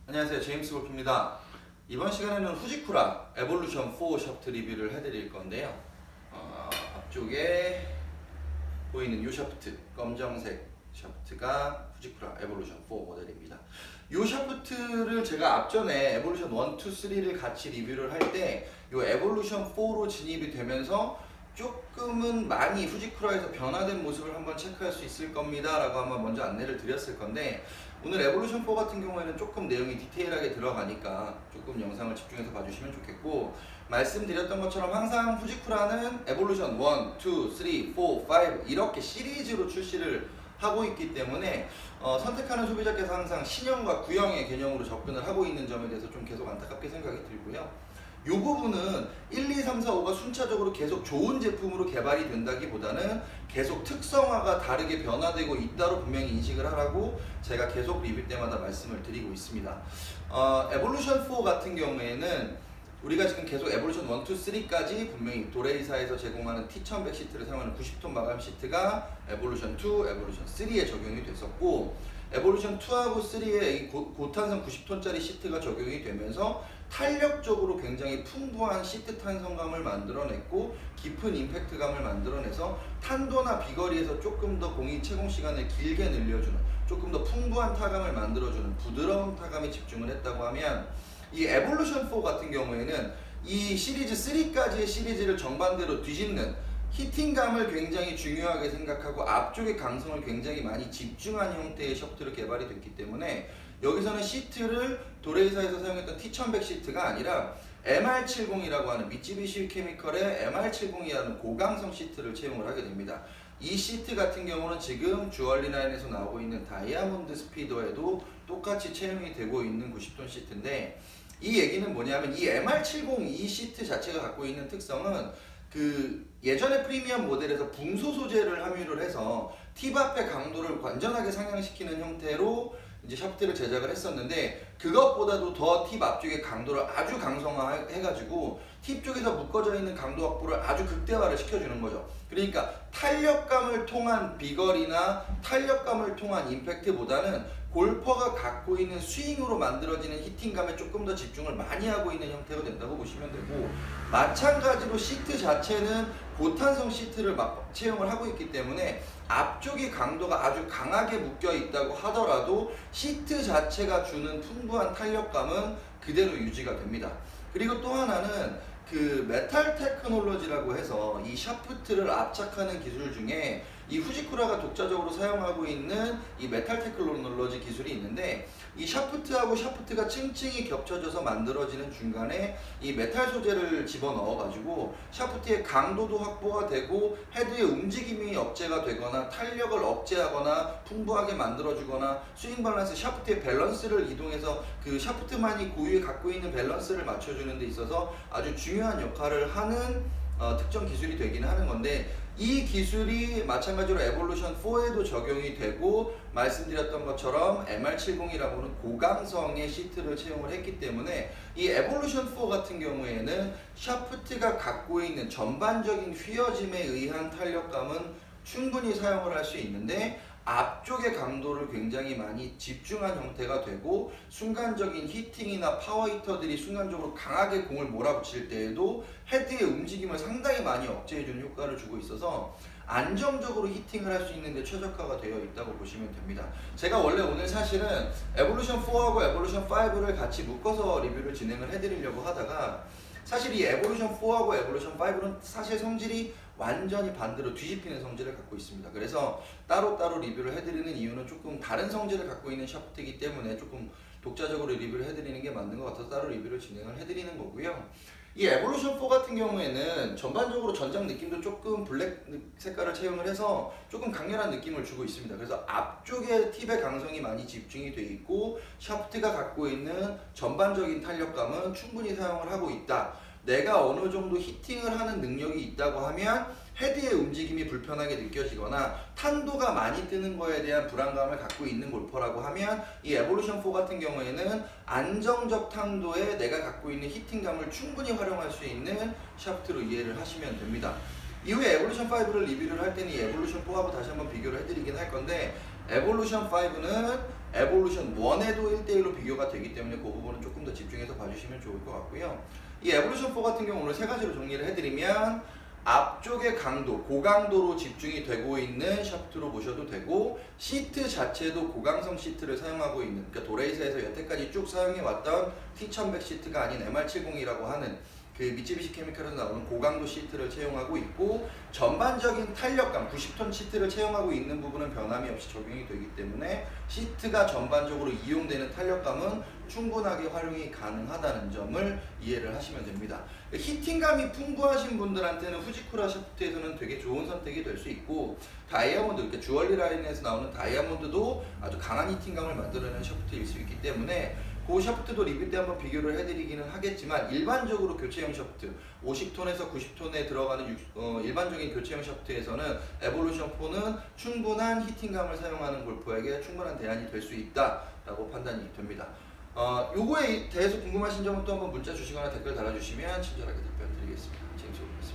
안녕하세요, 제임스 골프입니다. 이번 시간에는 후지쿠라 에볼루션 4 샤프트 리뷰를 해드릴 건데요. 앞쪽에 보이는 이 샤프트, 검정색 샤프트가 후지쿠라 에볼루션 4 모델입니다. 이 샤프트를 제가 앞전에 에볼루션 1, 2, 3를 같이 리뷰를 할 때 이 에볼루션 4로 진입이 되면서 조금은 많이 후지쿠라에서 변화된 모습을 한번 체크할 수 있을 겁니다 라고 한번 먼저 안내를 드렸을 건데, 오늘 에볼루션 4 같은 경우에는 조금 내용이 디테일하게 들어가니까 조금 영상을 집중해서 봐주시면 좋겠고, 말씀드렸던 것처럼 항상 후지쿠라는 에볼루션 1, 2, 3, 4, 5 이렇게 시리즈로 출시를 하고 있기 때문에 선택하는 소비자께서 항상 신형과 구형의 개념으로 접근을 하고 있는 점에 대해서 좀 계속 안타깝게 생각이 들고요. 이 부분은 1, 2, 3, 4, 5가 순차적으로 계속 좋은 제품으로 개발이 된다기보다는 계속 특성화가 다르게 변화되고 있다로 분명히 인식을 하라고 제가 계속 리뷰 때마다 말씀을 드리고 있습니다. 에볼루션 4 같은 경우에는 우리가 지금 계속 에볼루션 1, 2, 3까지 분명히 도레이사에서 제공하는 T1100 시트를 사용하는 90톤 마감 시트가 에볼루션 2, 에볼루션 3에 적용이 됐었고, 에볼루션 2하고 3에 고탄성 90톤짜리 시트가 적용이 되면서 탄력적으로 굉장히 풍부한 시트 탄성감을 만들어냈고 깊은 임팩트감을 만들어내서 탄도나 비거리에서 조금 더 공이 채공 시간을 길게 늘려주는, 조금 더 풍부한 타감을 만들어주는 부드러운 타감에 집중을 했다고 하면, 이 에볼루션 4 같은 경우에는 이 시리즈 3까지의 시리즈를 정반대로 뒤집는 히팅감을 굉장히 중요하게 생각하고 앞쪽의 강성을 굉장히 많이 집중한 형태의 샤프트로 개발이 됐기 때문에 여기서는 시트를 도레이사에서 사용했던 T1100 시트가 아니라 MR70이라고 하는 미쯔비시 케미컬의 MR70이라는 고강성 시트를 채용을 하게 됩니다. 이 시트 같은 경우는 지금 주얼리 라인에서 나오고 있는 다이아몬드 스피더에도 똑같이 채용이 되고 있는 90톤 시트인데, 이 얘기는 뭐냐면 이 MR70 이 시트 자체가 갖고 있는 특성은 예전에 프리미엄 모델에서 붕소 소재를 함유를 해서 팁 앞의 강도를 완전하게 상향시키는 형태로 이제 샤프트를 제작을 했었는데, 그것보다도 더 팁 앞쪽의 강도를 아주 강성화해가지고 팁 쪽에서 묶어져 있는 강도 확보를 아주 극대화를 시켜주는 거죠. 그러니까 탄력감을 통한 비거리나 탄력감을 통한 임팩트보다는 골퍼가 갖고 있는 스윙으로 만들어지는 히팅감에 조금 더 집중을 많이 하고 있는 형태가 된다고 보시면 되고, 마찬가지로 시트 자체는 고탄성 시트를 채용을 하고 있기 때문에 앞쪽이 강도가 아주 강하게 묶여 있다고 하더라도 시트 자체가 주는 풍부한 탄력감은 그대로 유지가 됩니다. 그리고 또 하나는 메탈 테크놀로지라고 해서 이 샤프트를 압착하는 기술 중에 이 후지쿠라가 독자적으로 사용하고 있는 이 메탈 테크놀로지 기술이 있는데, 이 샤프트하고 샤프트가 층층이 겹쳐져서 만들어지는 중간에 이 메탈 소재를 집어넣어 가지고 샤프트의 강도도 확보가 되고 헤드의 움직임이 억제가 되거나 탄력을 억제하거나 풍부하게 만들어주거나 스윙 밸런스, 샤프트의 밸런스를 이동해서 그 샤프트만이 고유에 갖고 있는 밸런스를 맞춰주는 데 있어서 아주 중요한 역할을 하는 특정 기술이 되긴 하는 건데, 이 기술이 마찬가지로 에볼루션 4에도 적용이 되고 말씀드렸던 것처럼 MR70이라고 하는 고강성의 시트를 채용을 했기 때문에 이 에볼루션 4 같은 경우에는 샤프트가 갖고 있는 전반적인 휘어짐에 의한 탄력감은 충분히 사용을 할 수 있는데, 앞쪽의 강도를 굉장히 많이 집중한 형태가 되고 순간적인 히팅이나 파워 히터들이 순간적으로 강하게 공을 몰아붙일 때에도 헤드의 움직임을 상당히 많이 억제해주는 효과를 주고 있어서 안정적으로 히팅을 할 수 있는데 최적화가 되어 있다고 보시면 됩니다. 제가 원래 오늘 사실은 에볼루션 4하고 에볼루션 5를 같이 묶어서 리뷰를 진행을 해드리려고 하다가, 사실 이 에볼루션 4하고 에볼루션 5는 사실 성질이 완전히 반대로 뒤집히는 성질을 갖고 있습니다. 그래서 따로따로 리뷰를 해드리는 이유는 조금 다른 성질을 갖고 있는 샤프트이기 때문에 조금 독자적으로 리뷰를 해드리는 게 맞는 것 같아서 따로 리뷰를 진행을 해드리는 거고요. 이 에볼루션 4 같은 경우에는 전반적으로 전장 느낌도 조금 블랙 색깔을 채용을 해서 조금 강렬한 느낌을 주고 있습니다. 그래서 앞쪽에 팁의 강성이 많이 집중이 돼 있고 샤프트가 갖고 있는 전반적인 탄력감은 충분히 사용을 하고 있다. 내가 어느 정도 히팅을 하는 능력이 있다고 하면 헤드의 움직임이 불편하게 느껴지거나 탄도가 많이 뜨는 거에 대한 불안감을 갖고 있는 골퍼라고 하면 이 에볼루션 4 같은 경우에는 안정적 탄도에 내가 갖고 있는 히팅감을 충분히 활용할 수 있는 샤프트로 이해를 하시면 됩니다. 이후에 에볼루션 5를 리뷰를 할 때는 이 에볼루션 4하고 다시 한번 비교를 해드리긴 할 건데, 에볼루션 5는 에볼루션 1에도 1대1로 비교가 되기 때문에 그 부분은 조금 더 집중해서 봐주시면 좋을 것 같고요. 이 에볼루션 4 같은 경우 오늘 세 가지로 정리를 해드리면 앞쪽의 강도, 고강도로 집중이 되고 있는 샤프트로 보셔도 되고 시트 자체도 고강성 시트를 사용하고 있는, 그러니까 도레이스에서 여태까지 쭉 사용해왔던 T1100 시트가 아닌 MR70이라고 하는 그 미쯔비시 케미칼에서 나오는 고강도 시트를 채용하고 있고 전반적인 탄력감, 90톤 시트를 채용하고 있는 부분은 변함이 없이 적용이 되기 때문에 시트가 전반적으로 이용되는 탄력감은 충분하게 활용이 가능하다는 점을 이해를 하시면 됩니다. 히팅감이 풍부하신 분들한테는 후지쿠라 샤프트에서는 되게 좋은 선택이 될 수 있고 다이아몬드, 그러니까 주얼리 라인에서 나오는 다이아몬드도 아주 강한 히팅감을 만들어내는 샤프트일 수 있기 때문에 그 샤프트도 리뷰 때 한번 비교를 해드리기는 하겠지만 일반적으로 교체형 샤프트 50톤에서 90톤에 들어가는 일반적인 교체형 샤프트에서는 에볼루션 4는 충분한 히팅감을 사용하는 골퍼에게 충분한 대안이 될 수 있다라고 판단이 됩니다. 요거에 대해서 궁금하신 점은 또 한번 문자 주시거나 댓글 달아주시면 친절하게 답변 드리겠습니다. 재밌게 보겠습니다.